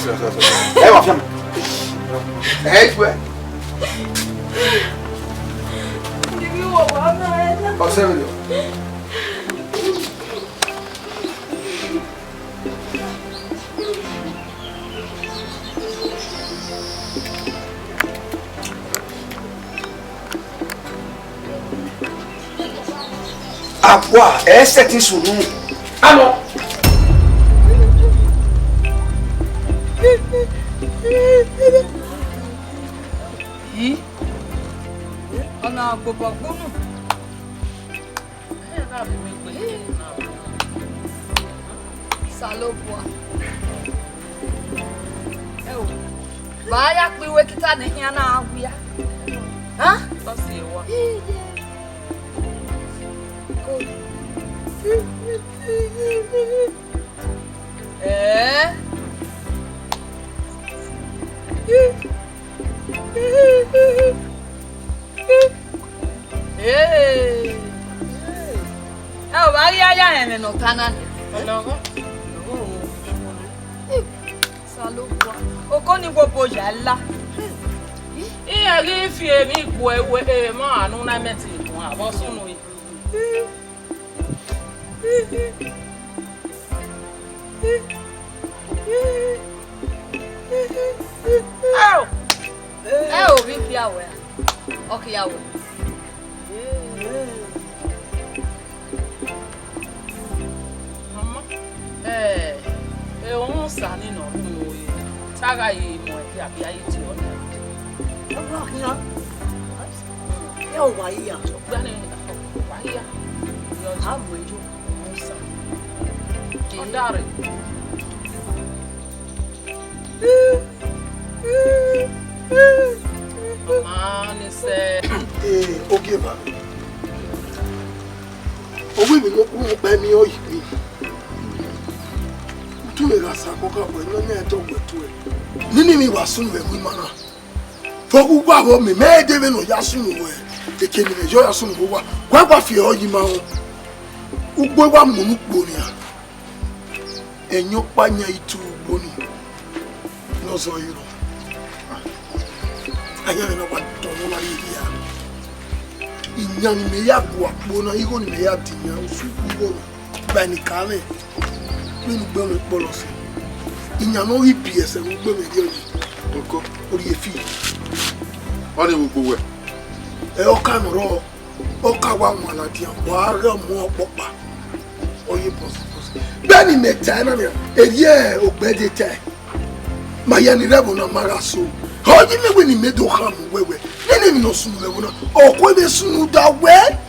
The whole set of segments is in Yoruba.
Eh, ma femme. Eh, tu es. Observe-le. À quoi est-ce que tu souris? Ah non. On a beaucoup salopo. Vaya kuiwe kita ne hia na agua. Ha? Tosiwa. Ene no tanan. Salopo. Okoni gopo jalla. Ri fi emi gbo ewe mo anu na meti kun abo sunu yi. Vi piawe. Okiawe. On sani no nu yi. Taga yi mo e abi ayi ti o ni. Yo waya. Gbani waya. Yo Abuejo. Musa. Ondare. Mama say Okay ma. Owi mi no ku pe mi o yi. Tu me rasa ko ka bo no na to gbetu e. Nini mi wa sunu e mu mana. Fogu gba bo mi me de me no ya sunu we. E ke mi me jo ya sunu bo wa. Gwa fi o yi ma o. Ugbo wa mu nu gbo ni a. Enyo pa nya itu gbo ni. No so yi ro. Anya me no wa to no ma yi ya. Inya ni me ya gbo apo na igo ni me ya tinya osu gbo ba ni kale. Nínú gbé mi pọ̀ lọ sí ìyàn náà rí bí ẹsẹ̀ ń gbé mi rí ọ̀yìn ọkọ orí efi wọ́n ní gbogbo wẹ̀. ẹ ọkà nọ̀rọ̀ ọkà wa wọn àlàdé àwọn ará mú ọ̀pọ̀ pa ọyẹ bọ̀sibọ̀sì bẹ́ẹ̀ ni mẹ̀tẹ́ ẹ̀ náà èyí ẹ̀ ògbẹ́dẹ tẹ̀ mà yẹ ni rẹ́bù náà mara so ọyẹ mẹ́wẹ́ ni mẹ́dọ̀ ọ̀hán mú wẹ́wẹ́ nínú mi náà sunu rẹ́bù náà ọ̀kọ́ ẹ̀ bẹ́ sunu dá wẹ́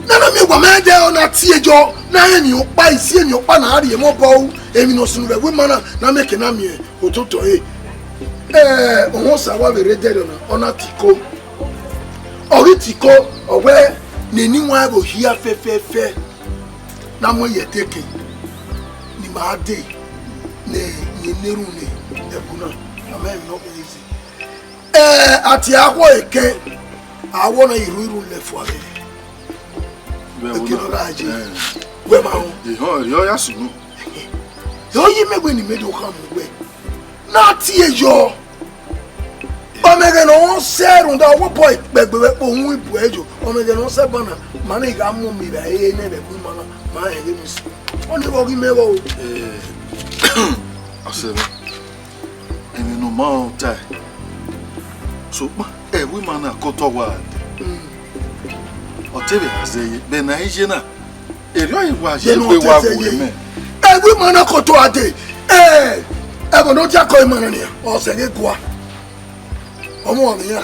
nana mi gwa mede ona tiejo na eni opa isi eni opa na ari mo bo emi no sunu be we mana na meke na mi ototo ohun sa wa bere de ona tiko ori tiko owe ne ni wa bo hia fefefe na mo ye teke ni ma de ne ni neru ne ebuna amen no easy ati awo eke awo na iru le fo ave we ma ho yo ya sunu yo yi megbe ni medo kan we na ti ejo o mege no serun da wo boy gbegbe we po hun ibu ejo o mege no se bana mani ga mu mi ba e ne be ku mana ma e le mi so o ni bo gi me wo asebe emi no ma o tai so ma e we mana koto wa Otebe azeye Benin Movie erio iwa je pe wa bu me we mana koto ade ebo no ja ko mana ni o se ge kwa omo mi ya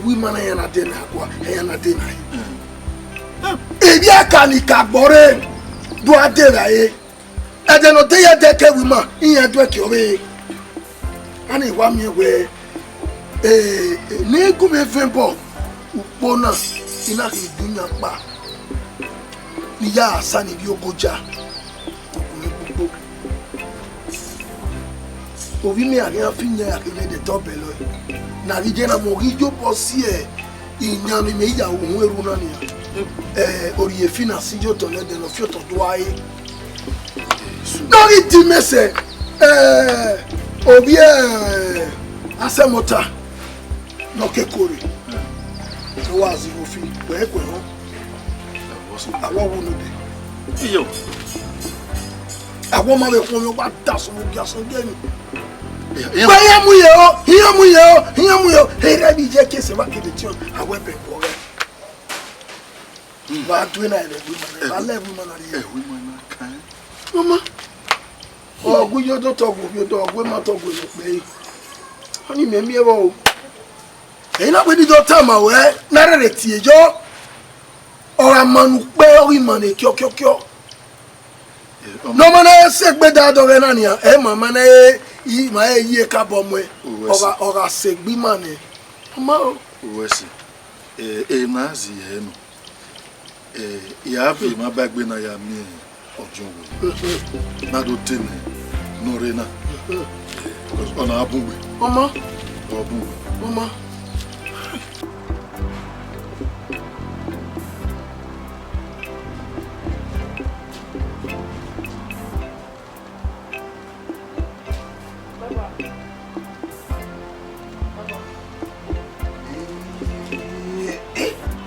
we mana ya na de na kwa ya na de na ebi aka ni ka gbore do ade ra e ede no de ya de ke we ma iyan do ki obe ani wa mi we ni ku me fempo upona ina ki dunya pa ni ya asani bi ogoja okume gbogbo ovi mi ari afinya akele de tobelo na rije na mo rijo bo si iyan mi me ya ohun eru na ni ori efina sijo to le de no fioto do aye lórí ti mese Obi asemota no kekore. So was you fi we ko ho. Awo wo no de. Iyo. Awo ma be ko mi ba da so mo bia so de ni. Baya mu yo. Hey rabi je kese ba kede ti on. Awo be bo re. Ba tu na ile bu ma. Ba le bu ma na ri. We man kan. Mama. Oh, we you don't talk with your dog. We not talk with me. Honey, me o. Ain't not with the time away. Not a tio. Or a man where money kyo. No man sick be that or anania. Mamma e my ye cabomwe. Or a sick be money. Mama. Wesi. Nazi heno. Ya fi ma bagbe na ya mi ojo. Na do tene. No rena. Because on a bungwe. Mama. Mama.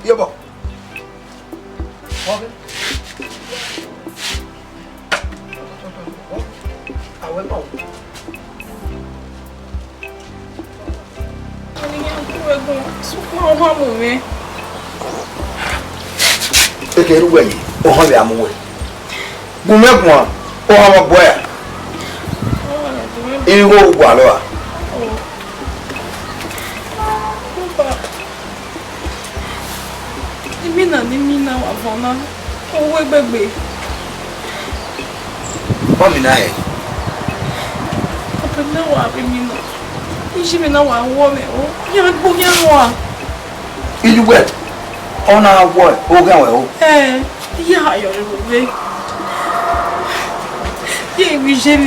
Yabo. Okay. Okay, do way. Oh, how am I? Bumekwa. Oh, how a boy. You go Gualoa. Nimina wavona. Oh, baby. Mommy, I. Papa, no, I she may know a woman. Oh, you're a good young one. You wet on our boy. Oh, go. Yeah, you're a big. Yeah, we shall.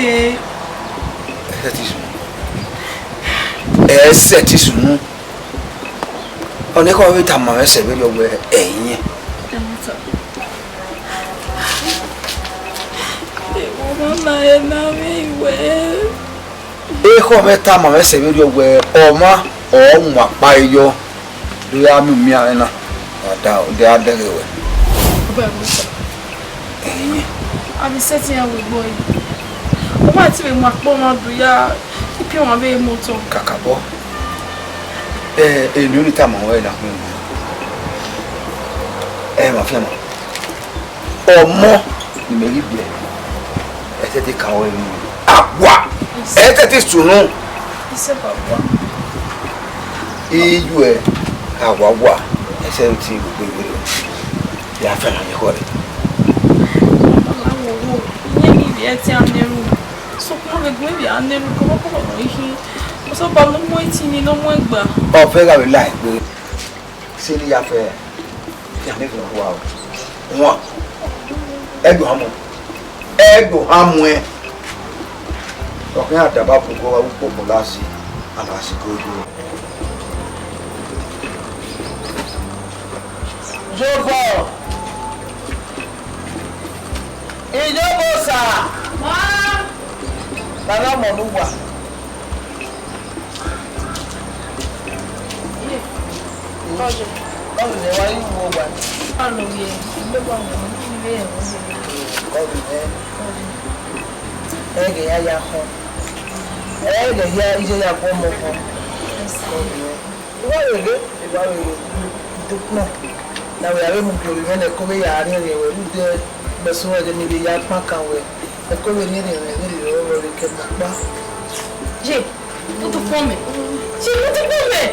Set is no. On the call with Tamara said, "Will you wear a Tamara said, "Will you wear Oma or Mapayo? Do you have me? They are there. I'm setting up with boy. What's in my phone? Do ya? If you want a motor, Cacabo. A new time away now. My family. Or more, you may live there. I said, "Take away." What? That is to know. It's about what? You were our I said, "See, we will." You are family. So come with me and then come up on here. So, but no more teeny, no more. Oh, very like silly affair. Can never go out. One. Eggo talking about Ukpomokpa and as go. Jogo! Ijobosa! Nana Monuwa. Báwo ni wá yín wo wá? Báwo ni ilé wa wọ̀ ní ilé ẹ̀rọ ilé? Ẹ̀gẹ̀ ya ya kọ́. Ẹ̀gẹ̀ ya iṣẹ́ ya kọ́ mọ̀ kọ́. Ìwà rèé dúpọ̀. Náà yàrá mu kìlọ̀ ìwé ẹ̀kọ́ bẹ́ yà á rí rẹ̀ wẹ̀ lóde gbẹ̀sùn ẹ̀jẹ̀ níbi ya pọ́n kan wẹ̀ ẹ̀kọ́ bẹ́ ní rẹ̀ ní ìrọ̀rọ̀ rẹ̀ kẹ́ mọ̀ pa. Jẹ́ ó tó pọ̀ mẹ́. Jẹ́ ó tó pọ̀ mẹ́.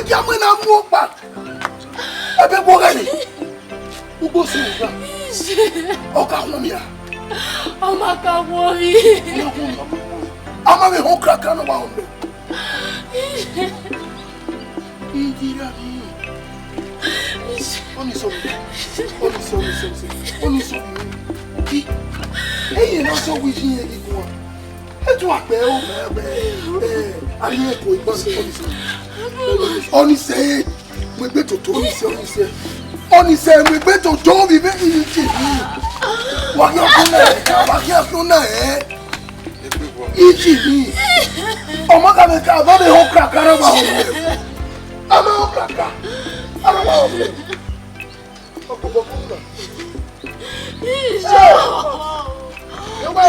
Jamwe na mu pa. Ebe bo gani. bosi nga. Oka homia. Amaka worry. Ama me ho krakra no ba hombe. Indira ni. Oni so. Hey, no so we ji e go. E tu ape o me ari e ko igbo so oni say we gbe to oni say we gbe to do bi be ni ti. Wa ya fun na Iji ni. Omo ka me ka ba de ho krakara ba ho. Ama ho krakara. Ama ba ho. Ukpomokpa. Eu vou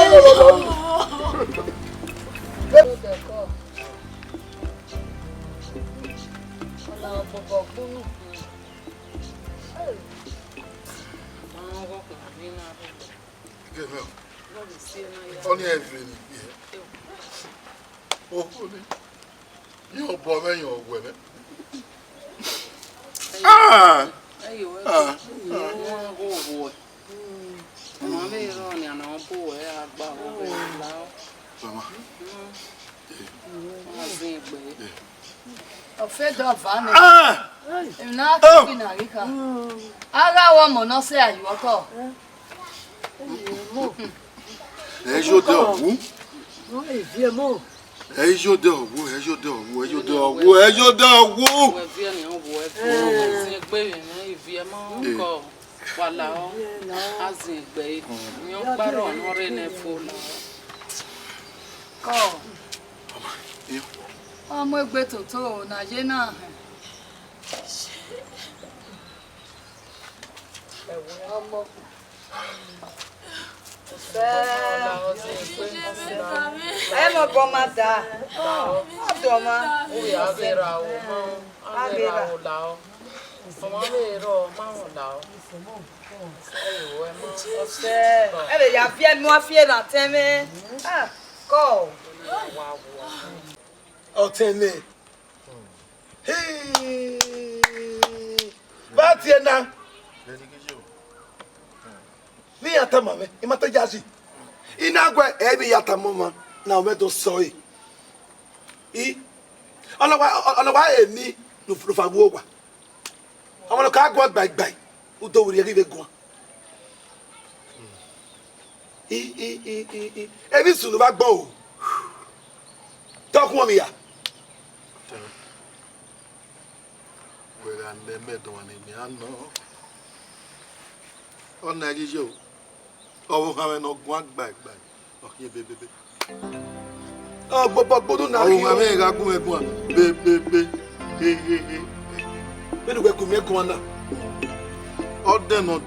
Only everything. Oh, you boy, you're women. Ah! Ọmọ egbe toto na je na. Mo bomada. Adoma. O ya vera o mo. Avera o la o. Ọmọ le ro ma o la o. Ayo e mo. Ose. Ele ya fie mi wa fie na teme. Ah, go. Otene. Hey. Batiena. Ni ata mame, imata jazi. Inagwe ebi yata mama na omedo soi. Ona wa eni no fagu ogwa. Amalo ka agwa gbai. Udo wuri ri begun. Ebi sunu ba gbon o. Tokun mi ya. Wera nle medo wa ni mi ano. Ona jijo. Owo ha no gun gbai. Oye bebe. Oh gbogbo na ri. Owo ha me ga gun egun bebe. Bedu gbe kun me kun na. Odeno.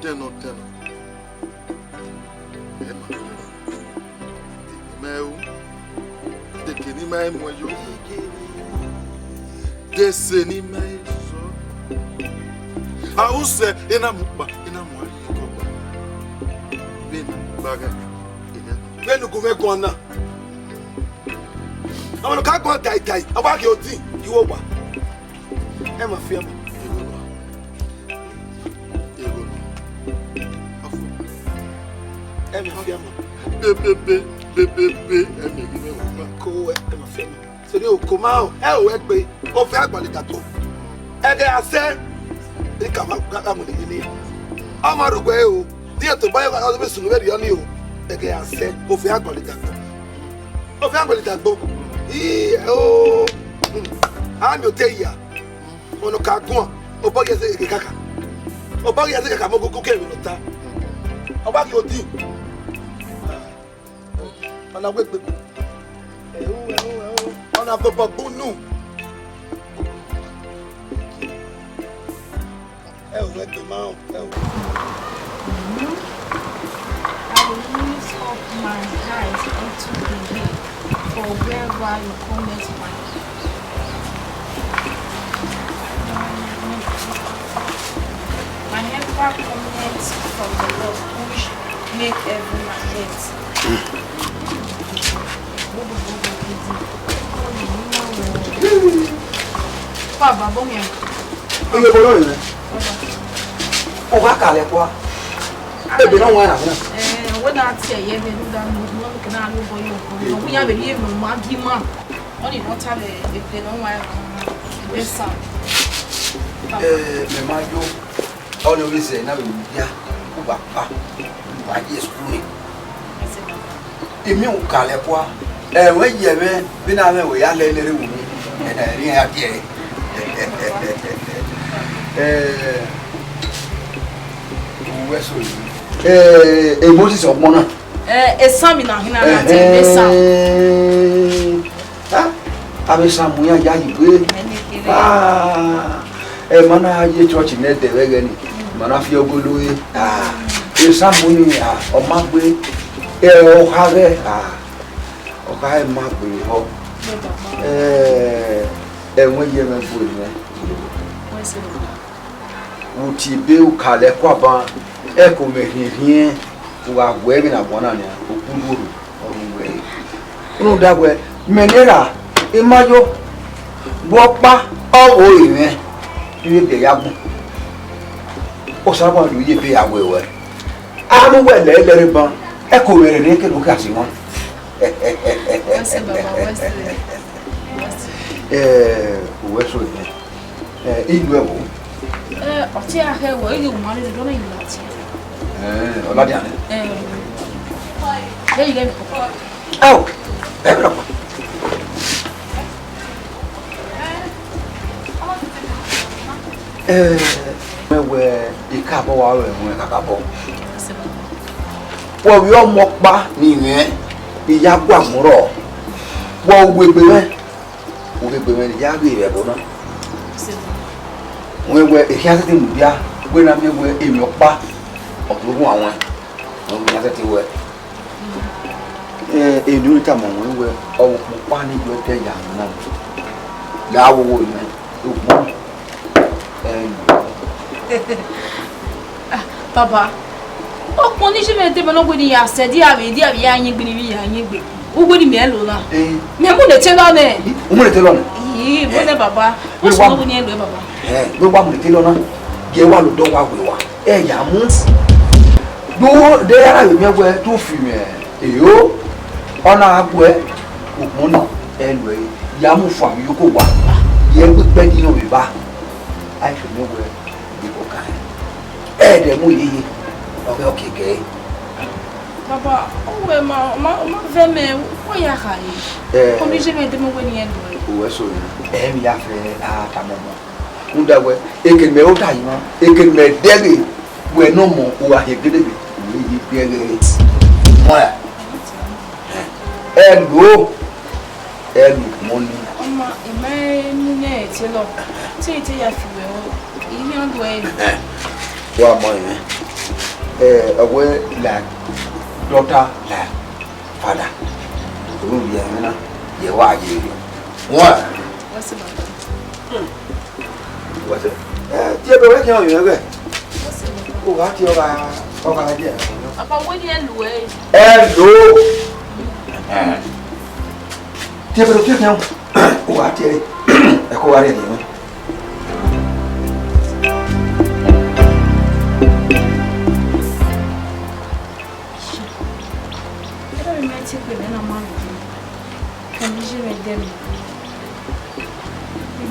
Meu. De que ni mai mo yo. De se ni mai so. Ause ina mo ko ba. Baga. Benu gume gona. Amalo ka gona tai. Aba ke oti iwo gba. E ma fi am. Ego. Afu. E ma fi am. Bebe. E me gime wo ko e ma fi am. Se ni o ko ma o. E o e pe. O fi agbalita to. E de ase. E ka ma ga mo ni. Amaru gbe o. Dia to bayo ka be sunu be ni o. Ege ase o fi agbalita gbo. O ami o te ya. Ono ka gun. O bo yese ege kaka. O bo yese kaka mo gugu ke mi lo ta. O ba ki o ti. Ona we gbe. Ona bobo bunu. E o we gbe ma o. I will lift up my eyes unto the hill, for wherever you cometh my help. My help cometh from the Lord, which make heaven and earth. Baba, bom yẹn. Iye bolo yẹn. O wa kalẹ̀ kwa. be no one. When I say you do that, no can I know for you. We have a year no magi man. Only not have if they don't want this son. Me majo. All you say na be bia. Ukpomokpa. Uwadiae school. Emi ukale kwa. We ye me bi na me we ya lelere wu mi. Ri ya die. Weso. Moses Ogbona. Sami na hina na te Sam. Abe Samu ya ya yiwe. Mana ye church ne de we ni. Mana fi ogolo e. Samu ni o ma gbe o ha re o ka e ma gbe ho. Won ye me fu ni. Uti be u kale kwa ba e ko me hihie wa gwe bi na bona ni okuru orunwe unu dagwe menera imajo gbopa owo ire ibe be yagun o sabo lu ye be yawe we amu we lelere ban e ko mere ni ke lu ka si won weso ilu ewo ọtí ahẹ́wọ̀ èyí wọ́n lè lọ́nà ìlú àti Uwadiae. Lẹ́yìn lẹ́yìn kọ́. Áwọ̀ ẹ̀rọ pọ̀. Mẹ́wẹ́ ìka àbọ̀wá rẹ̀ mú ẹ̀ kàkàbọ̀. Wọ́n rí ọmọ pa nìyẹn ìyá gbàmúrọ̀. Wọ́n gbégbé mẹ́ ìyá rí rẹ̀ bọ̀ náà. Wọ́n wẹ ìyá tètè mú bíá gbé náà mẹ́wẹ́ èmi ọ̀pá. Ọ̀pọ̀lọpọ̀ àwọn ọmọ ìyá tètè wẹ̀. Èdè oríta mọ̀ wọ́n wẹ Ukpomokpa níbi ọdẹ yàrá náà. Láwọ̀wọ̀ ìmẹ̀ ògbọ́n. Papa, ọ̀pọ̀ ní ṣe mẹ́tẹ́ bẹ̀ lọ́gbọ̀n ni yà sẹ́dí àbí yà yín gbé níbi yà yín gbé. Ugbo ni mẹ́ lò náà. Mẹ́mú lè tẹ́ lọ́nà. Mú lè tẹ́ lọ́nà. Yìí bọ́lẹ̀ bàbá. Ó sọ lọ́wọ́ ní ẹ̀lú ẹ̀ bàbá. Bí wàá mú lè tẹ́ lọ́nà, yẹ wà lọ́dọ̀ wà wẹ̀ wá. Yà mú. Do de yàrá yìí mẹ́wẹ́ tó fi mẹ́ èyó. Ọ̀nà àgbọ̀ ẹ̀ òkun náà ẹ̀lú ẹ̀ yà mú fún àmì yókò wá. Yẹ pípẹ́ nínú ìbá. Àìsàn mẹ́wẹ́ ìbò kan. Ẹ̀ẹ́dẹ̀ mú yeye ọ̀bẹ ọ̀kẹ̀kẹ́. Papa, oh ma fẹ́ mẹ́ wọ́n yà kà yìí. Kò ní ṣe mẹ́tẹ́ mọ́ wẹ́ ní ẹ̀lú ẹ̀. Òwe sọ̀rọ̀ ẹ̀mí yà fẹ́ àtàmọ̀mọ̀. Ń dàgbẹ́ ekele ó dà yìí mọ́ ekele dẹ́rẹ́ wẹ̀ náà mọ̀ wà hẹ́gẹ́dẹ́gbẹ́ òwe yìí bẹ́ẹ̀rẹ̀ mọ́ ẹ̀. Ẹ̀lú mọ́ ni. Ọmọ ìmẹ́ nínú ẹ̀ tí lọ tí ètè yà fi wẹ̀ ọ́ ìní ọ̀dọ̀ ẹ̀. Wọ́n mọ̀ yẹn ọ̀wẹ́ là daughter là father òun yẹ ẹ̀ náà yẹ wá àyè rẹ̀ wọ́n. Wọ́n sì bàbá. What's it? Tí ẹ bẹ wẹ́ kí wọ́n yẹn rẹ̀. Ó wá tí ọba díẹ̀. Papa, wọ́n ní ẹ̀lú ẹ̀. Ẹ̀lú. Tí ẹ bẹ lọ tí ẹ kí wọ́n ó wá tí ẹ̀kọ́ wa rẹ̀ nìyẹn. Ẹ̀rọ mi máa ti pè mí náà máa lò ó. Kò ní ṣe mẹ́ dẹ́ mi.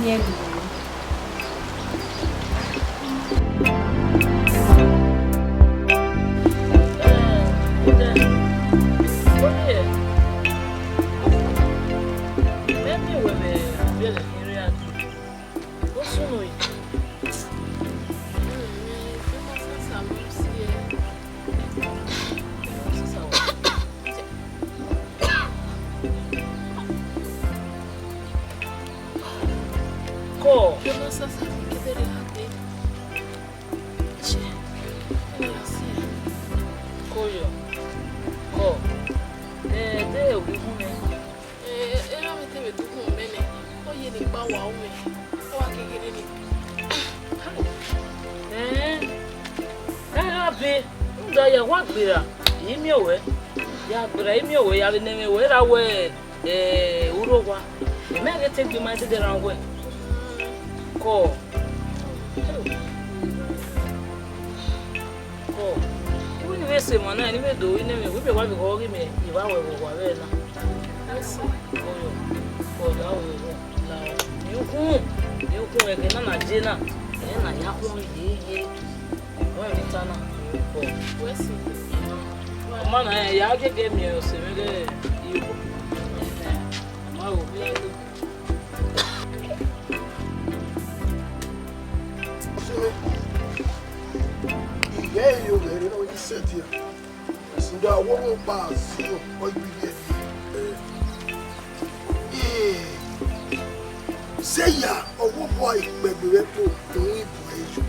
Ní ẹ̀lú ẹ̀. ese mana ni me do ni me we be wa be go ri me iwa we go wa be na ese oyo o da o la you kun e ke na je na e na ya kun ye o e tana o we si mana ya ge mi o se me ge iwo ma o bi yeah, you know what you said here. So that I won't pass you or you get say ya or what boy baby repo don't praise you.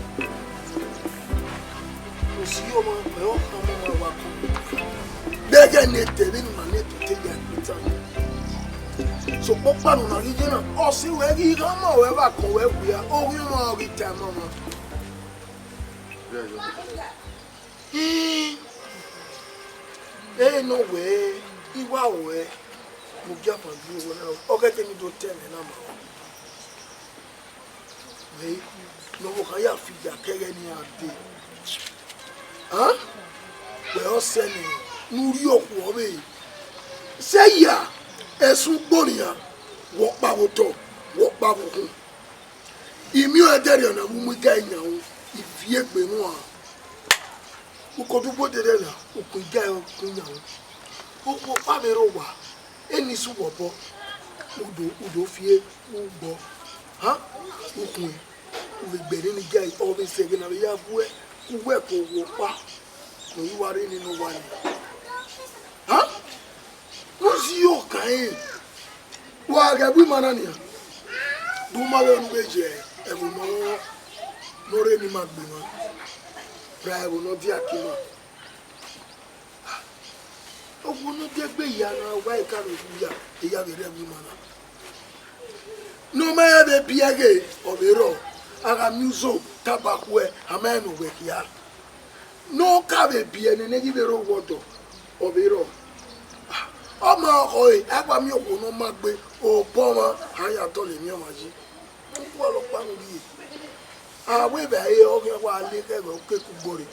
You see your man, well, come on, they get netted in my net to take that time. So, Papa, no, you know, or see where you come over, where we are, oh, you know, every time, Mama. No way, he was away. You jump on you when I okay, can you do 10 and I'm wait, no, I have figure any day. Huh? Well, sending New York away. Say, ya, as soon Bonia, walk Baboto, walk Baboto. Immediately on a woman guy now, if you have been one. O ko du bode de na o ko ja o ko nya o ko pa be ro wa eni su bobo udo fie o gbo ha o kun o le gbere ni ja o be se na ya bu e o we ko wo pa no yi ware ni no wa ni ha no si o kan wa ga bi mana ni du ma we nu be je e bu no re ni ma gbe mo Brian will not be a killer. Oh, will not be a big yana, why can't we have a young woman? No matter the piage or the road, I got muso, tobacco, a man over here. No cabe be an enemy water or the road. Oh, my boy, I want me no magbe or bomber, I told him your magic. Well, upon me. We be here o ke wa le ke go ke ku bori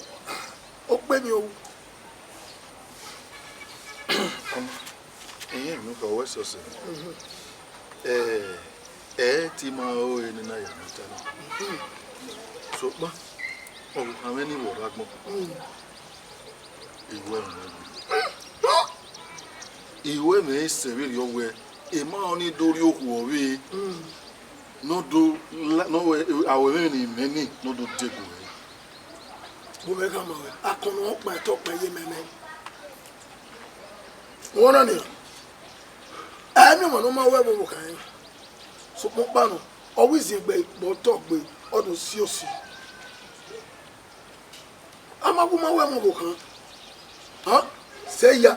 o pe mi o mi ko we so se ti ma o ni na ya ta na so pa o ha me ni wo ra gbon iwe me se ri yo we e ma oni dori oku o we no do no awe ni meni no do dego bo me ka ma we akono pa to pa ye meme wona ni ami mo no ma we bo kan so mo pa no always gbe bo to gbe odun si osi ama bu ma we mo bo kan ha say ya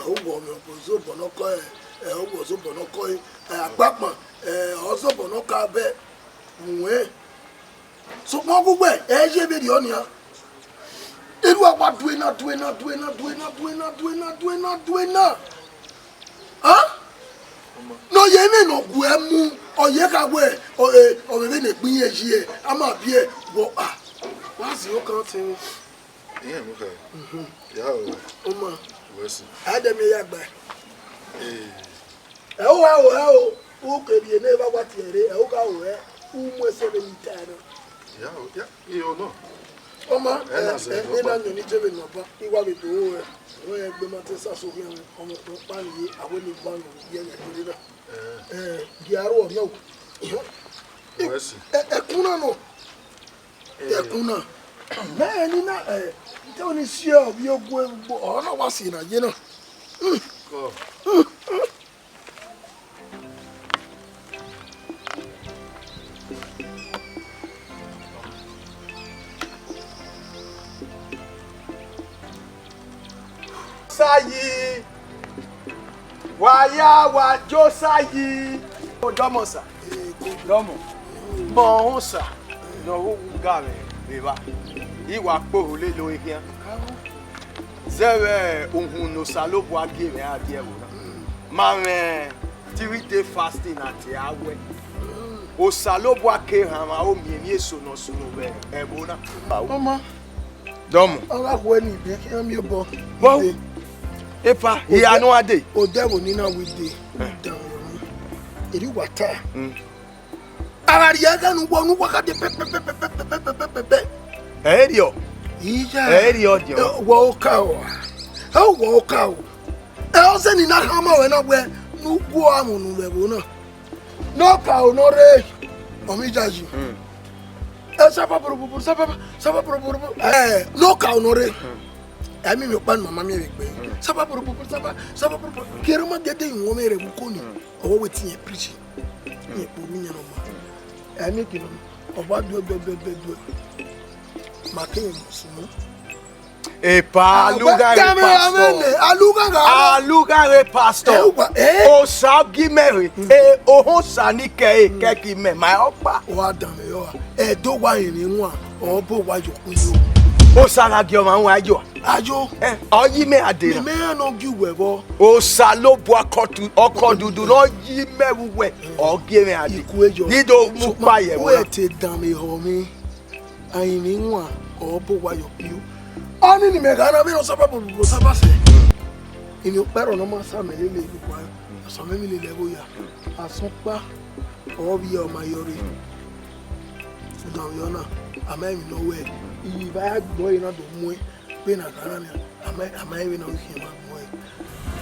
o wo me bo zo bo no ko o wo zo bo no ko agbapon also bono ka be nwe so mo gbogbo je be di onia eru apa do na ah no ye me no gu emu oye ka we o be na pin ye ji ama bi e wo ah wa si o kan tin mo ka ya o ma wesi adam ya gba o o ke bi ne ba kwati ere o ka o e mo se be nitano ya iyo no o ma e na nyo ni jebe no ba iwa be to o e gbe ma te sa so mi o mo to pa ni awo ni gba no ye ye na di aro o no wesi ekuna no ekuna na ni na te oni si o bi ogun o na wa si na je na ko sayi waya wa jo sayi odomo sa Domo. Bon sa. No wo ga me beba. Iwa po le lo ikian. Zewe ohun no salobo age me ade e wo na. Ma me 3 day fasting ati awe. O salobo ake han ma o mi eso no sunu be e bo na. mama Domo. Oga ko ni be ki am yobo. Wow. Epa, iya no ade. O devil ni na we dey. Down. Eri wata. Agari ya ga nu waka de pe. Erio. Ija. Erio dio. Wo ka o. Wo ka o. E se ni na kama we na we nu gbo amunu le bo na. No ka o no re. Omi jaji. Sapa pro. No ka o no re. Ami mi pa no mama mi pe. Sapa pro. Kero ma dede yin wo me re bu ko ni. Owo we tin e preach. Ni po mi nya no ma. Ami ki no. Oba do. Ma ke musumu. Epa, alugare pastor. O sagi meri. O hosa ni ke me my opa. Wa dan me yo. Do wa yin nwa. O bo wa yo kun yo. O sara gi o ma wa ajo. Ajo. O yi me ade. Me no gi wewo. O salo bo akodudu no yi mewe. O gi me ade. Ni do mu pa ye wo. O te dan me ho mi. Ayin ni nwa. O bo wa yo yo. Oni ni megana me no sapa se. Ini opero no ma sa me le kwa. So me mi le bo ya. Asun pa. O bi o ma yori. Fudan yo na. Ama mi no we. I ba gbo ina do mu e. Pe na kana ni. Ama e na o hi ma mu e.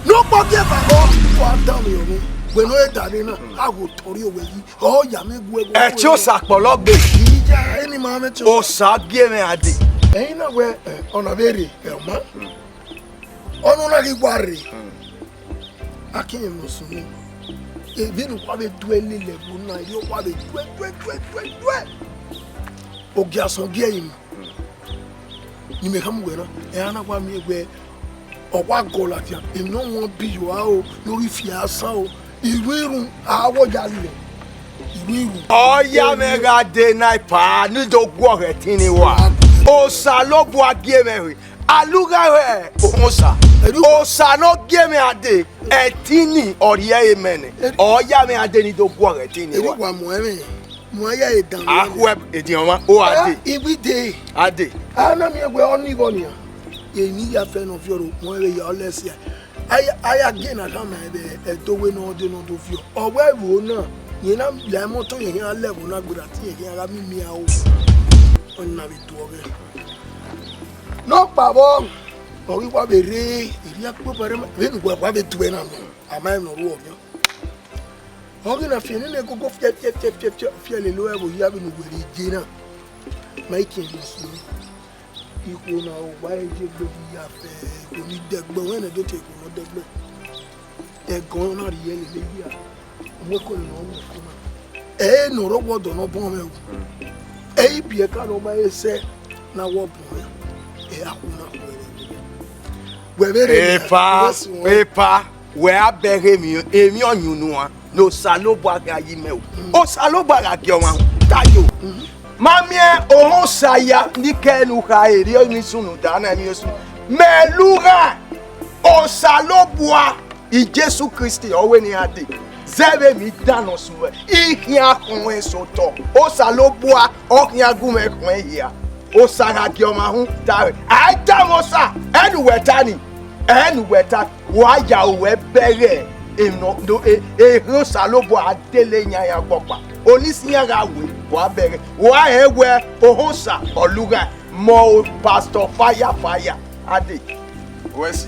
No po ke ba go. Wa down yo mi. We no e dare na. A go tori o we yi. O ya me gu ego. E ti o sapologbe. Ija eni ma me ti o sa gi me ade. Eina we ona veri ma ono na rigwari akin musumu e binu kwa be duele le bu na yo kwa be due ogi aso gi eyin ni me kam we na e ana kwa mi egbe okwa gola ti e no won bi yo a o lórí fi asa o irun awo jale irun o ya me ga de na pa ni do gwo re tin wa. Osa lo bo agie me alugare omosa osa no gie me ade etini ori e mene oya me ade ni do bo re tini wa wa mo aya e dan ahwe edion wa o ade every day ade ana mi egbe oni gonia ye ni ya fe no fioro mo re ya olesia aya again na kama e to we no de no do fio owe wo na ye na le moto ye ya level na gbura ti ye ya mi a o on be to oge no pabo ori wa be re iri apo pare ma be ngwa wa be tuwe na no ama no ru oge oge na fie ne gogo fie le lo e bo ya be no gwere je na mai ki nsu iko na o wa e je gbe ya fe ko ni degbe we na do te ko no degbe e gon na ri ele le ya mo ko no mo ko ma no ro gbodo no bon me e bi e ka no ma ese na wo bon e akuna we very epa we abere mi emi onyunu wa no salobo aga yi me o salobo aga ki o ma tayo mami e o saya ni kenu ka eri ni sunu dana mi osu meluga o salobo i Jesu Christi o we ni ade zebe mi dano suwe ihin akun eso to o salobo o kin agun ekun ya o sara ki o ma hun tare ajamosa enu weta wa ya o we bere eno do e salobo adele nya ya popa onisiyan ga we wa bere wa ewe ohosa oluga mo pastor fire ade wesi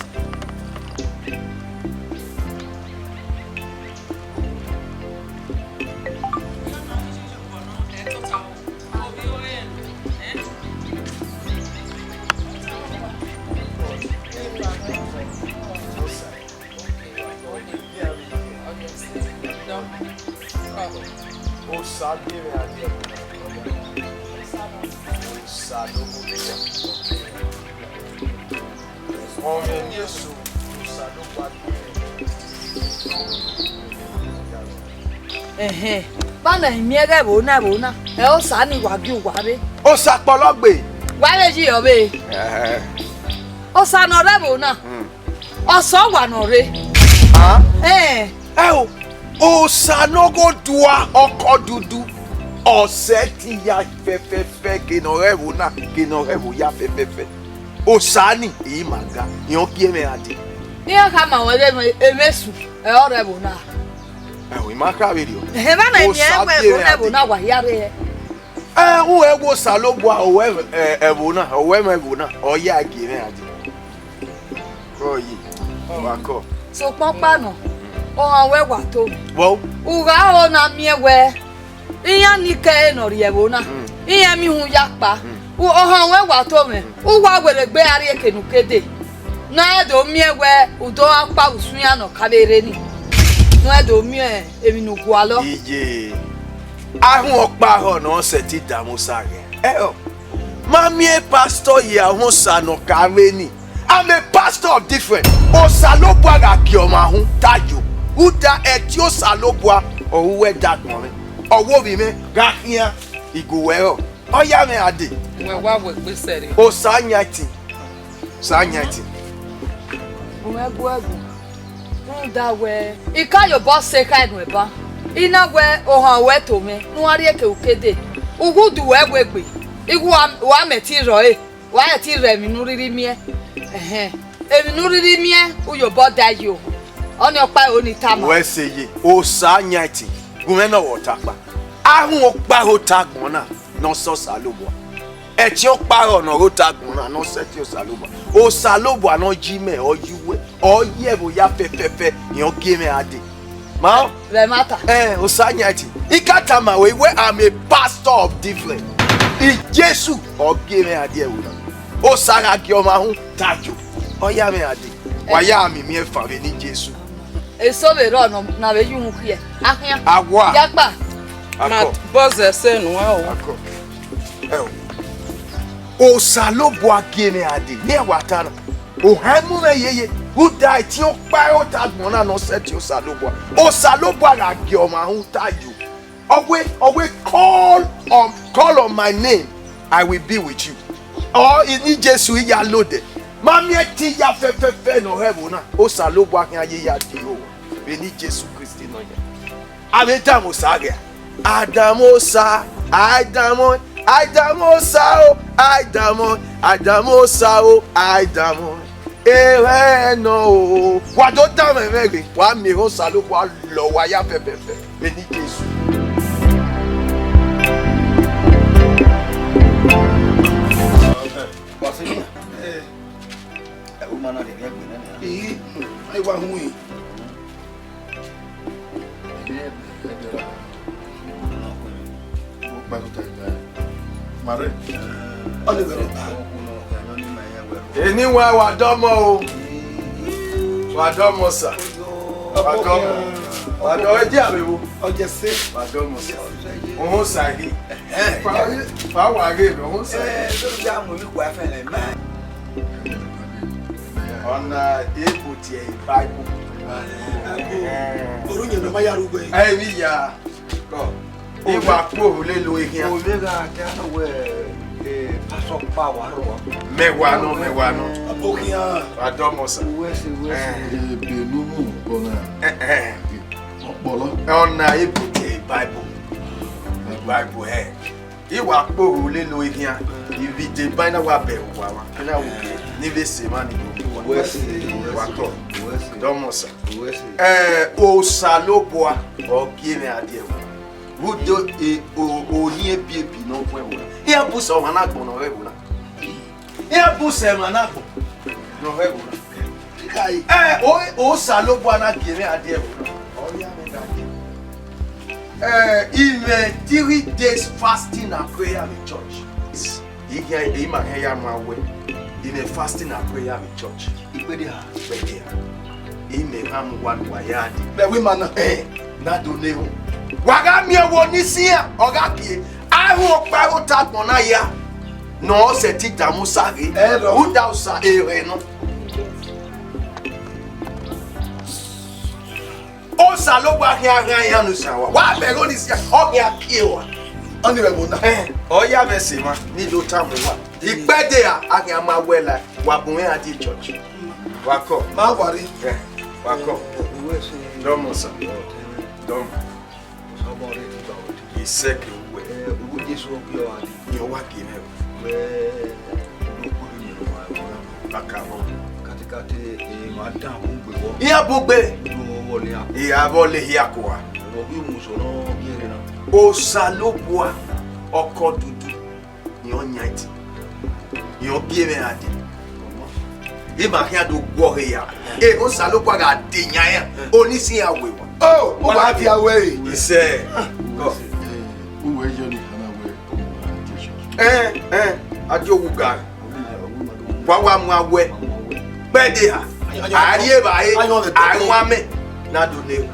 Bana miege bona e o sa ni wagi wabe o sa pologbe wabe ji obe o sa no re bona o so wa no re o sa no go dua oko dudu o se ti ya fefefe ke no revo ya fefefe Osani e maga. Yon kie me ade. Iya kama wale emesu. E ore bu na. We maka video. He ba na nye bu na wa yare. Who ego salobwa owe ebuna, owe mebuna, oya kie me ade. Oyi. Wako. So Ukpomokpa no. O we wa to. Wo. Uga o na miewe. Iya nike no riebuna. Iya mi hu yakpa. O han we wa to me. Uwa were gbe ari ekenukede. Na do miewe udo akpa usuya no kabere ni. No do mie emi nu gualo. Ije. Ahun okpa ho no seti damusage. Mamie pastor ya hon sano kawe ni. I'm a pastor of different. Osalobwa ga kioma hun tajo. Uda etio salobwa owe dagmo. Owo bi me ga hia iguwero. Oya me ade. We wa we pe sere. Osanyati. Sanyati. Uwe buagu. Nda we. Ika yo boss se kai no eba. Ina we ohan we to me. Nu ari eke ukede. Ugudu we gwegbe. Igu wa meti ro e. Wa eti re mi nu riri mie. Emi nu riri mie uyo boda yo. Oni opa oni tama. We seye osanyati. Gumena wotapa. Ahun okpa ho tagbon na no so salobwa. Eti okpa ho no ro tagbon na no seti osalobwa. Osalobwa no jime oyiwe. Oyebo ya fefefe yon game ade. Ma Remata. Osanyati. Ikatama we I'm a pastor of different. I Jesu o game ade wona. Osara gioma hun tajo. Oya me ade. Waya mi mi efa be ni Jesu. Eso be ro no na be yu hu ye. Ahia. Agwa. Yakpa. Ma boss ese nu wa o. Ako. Osalobwa game ade. Ne watana. O hamu me yeye. Who died ti o pa o tagbon na no set osalobwa. Osalobwa la gioma hun tajo. Always call on my name. I will be with you. Or in Jesu ya loaded. Mami eti ya fe no heaven na. Osalobwa kan aye ya di o. Beni Jesu Kristi no ya. Abeta sage. Adamosa, Adamo Adamo. Ewe no. Wa do ta me mere. Wa mi Osalobwa lo wa ya fe. Beni Jesu. Ai wa hu. Mare. Oni were. Eni wa domo o. Wa domo sa. Wa domo. Wa do eji abewo. Oje se. Wa domo sa. Ohun sa hi. Fa wa re no ohun sa. So ja mo mi kwa fe le ma. Ona ebo tie Bible. Orunye no mayaru gbe. Mi ya. Ko. Iwa po le lo ehin. O le ga ja we pastor pa wa ro. Mewa no. Abokia. Wa domo sa. We se. Benumu bona. Opolo. Ona ebo tie Bible. Bible Iwa po le lo ehin. Ibi de bina wa be wa. Kana wo ni be se ma ni go. We se. Wa to. We se. Domo sa. We se. Osalobwa o game ade wo. Wudo oni ebi no kwen wo. Ia bu so ma na gbon no we wo na. Ia bu se ma na gbon no we wo na. Kai osalobwa na game ade wo na. O ya me da. In 3 days fasting and prayer in church. In a fasting and prayer in church. In a ham one wayadi. Be we man Na do ne ho. Waga mi wo ni sia oga pie. Ahu pa o ta gbona ya. No se ti damusa re. Who thou sa ere no. Osalobwa hian no sawa. Wa be go ni sia oga pie wa. oni we bona. Oya me se ma ni do tamu wa. Ipede a ahian ma wela wa bun at the church. Wa ko. Ma wari. Wa ko. We se. Domo sa. Dom. So mo re ti ba o ti. Iseke we. Uwu Jesu o bi o adi. Ni o wa ki me. We no ku ni no wa. Akabo. Katikati madam ungwe. Iya bugbe. Iya vole hiakoa. Osalobua oko dudu. Yon nyati. Yon bieme ade. Ima hia do gwohe ya. Osalobua ga denya ya. Onisi ya wewa. Oh, what have you away? He said, Who were you? Ajoguga. Wawa mwawe. Bede ha. Ariye bae. Anwame. Na do ne.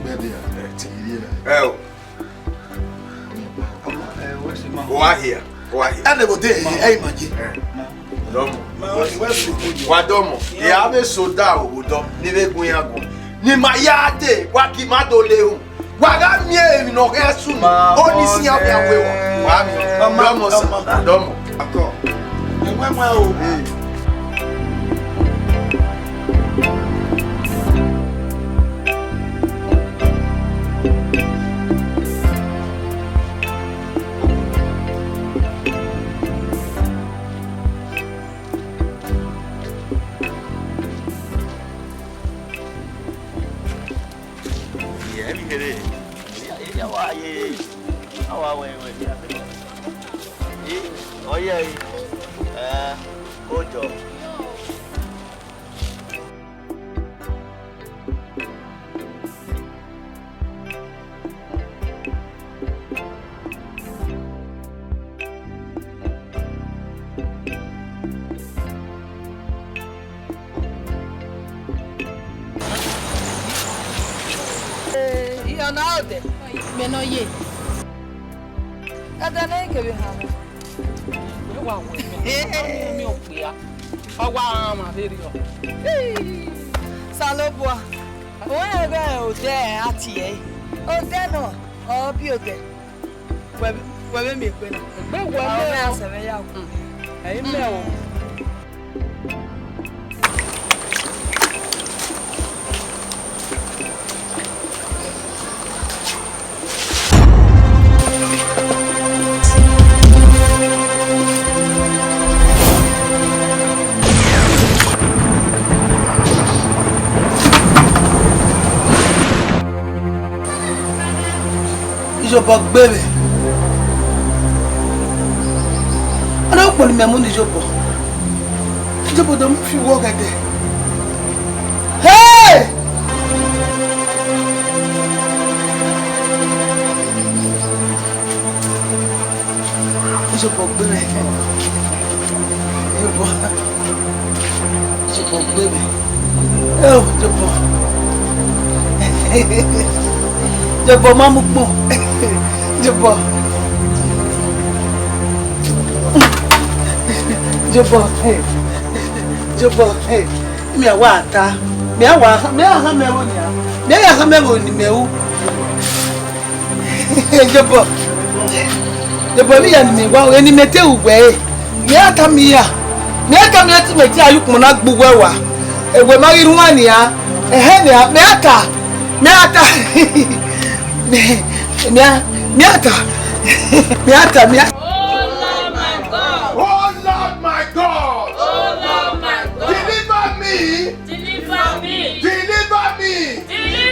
Bede ha. Eh. Wa here. And they go there, hey, Maggie. Domo. Wa domo. Ya ave soda obodo. Ni be gun yago. Ni mayade wa ki madole. Waga mie no esu. Oni si ya wewo. Wa mi. Domo sa. Domo. Ako. Mwa o. Oh yeah. Good job. You're now there. Benoye. Ada na ke bi ha. Wa we mi o pe ya. Owa ma be ri o. Salobua. O ebe o de ati e. O de no. O bi o de. We me pe na. Gbe wo me na se me ya ku. Eyi me o. Ijobo gbere. Ana polu me mo ni Ijobo. Ijobo do fi wo gede. Hey! Ijobo gbere. Ijobo gbere. Oh, Ijobo. Ijobo mamu pon. Jobo. Hey. Jobo, hey. Me awa ata. Me aha mewo ni a. Me aha mewo ni mewu. Jobo. Jobo mi ya ni me wa eni mete ugwe. Me ata mi ya. Me ata mi ati meti ayukun na gbugwe wa. Egwe ma irun wa ni a. Ehe ni a. Me ata. Miata. Oh Lord my God. Deliver me.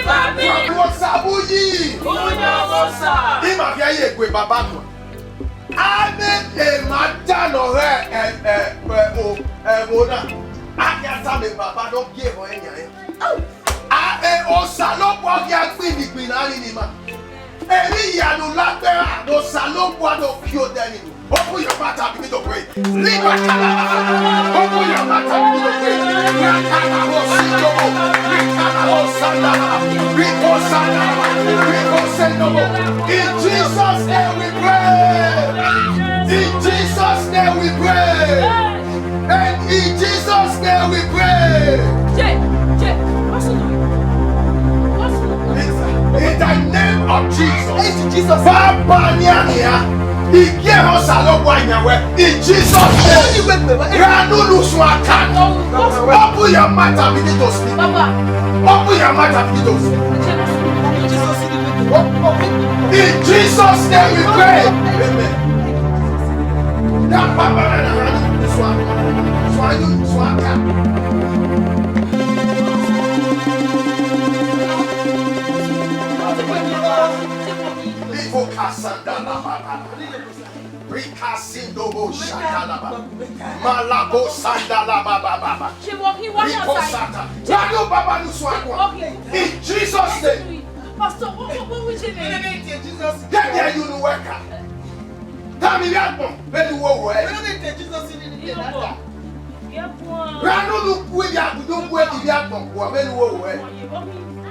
From Wosabuyi. Ima fi aye egbe baba kan. Ame e madano ona. Akiata me baba don give o enya. Osalopo ya gbin ari ni ma. Eri yanu lagbera no salopo no kio deni. Open your mouth and begin to pray. Leave my open your mouth and begin to pray. In Jesus' name we pray. In Jesus' name we pray. And in Jesus' name we pray. In the name of Jesus. Papa Nyania. In Jesus' name. Open your mouth and begin to speak. Open your mouth and begin to speak. In Jesus' name we pray. Amen. you swaka. Livo kasandala baba. Rikasindo shandala baba. Malabo sandala baba. She walking one Rico sata. Rado baba nu swaka. In Jesus' name. Pastor, what would you mean? Jesus. Get there, you know worker. Tell me that one. Where do you work? Jesus in the data. Rano look where you don't wear the yard. Where do you work?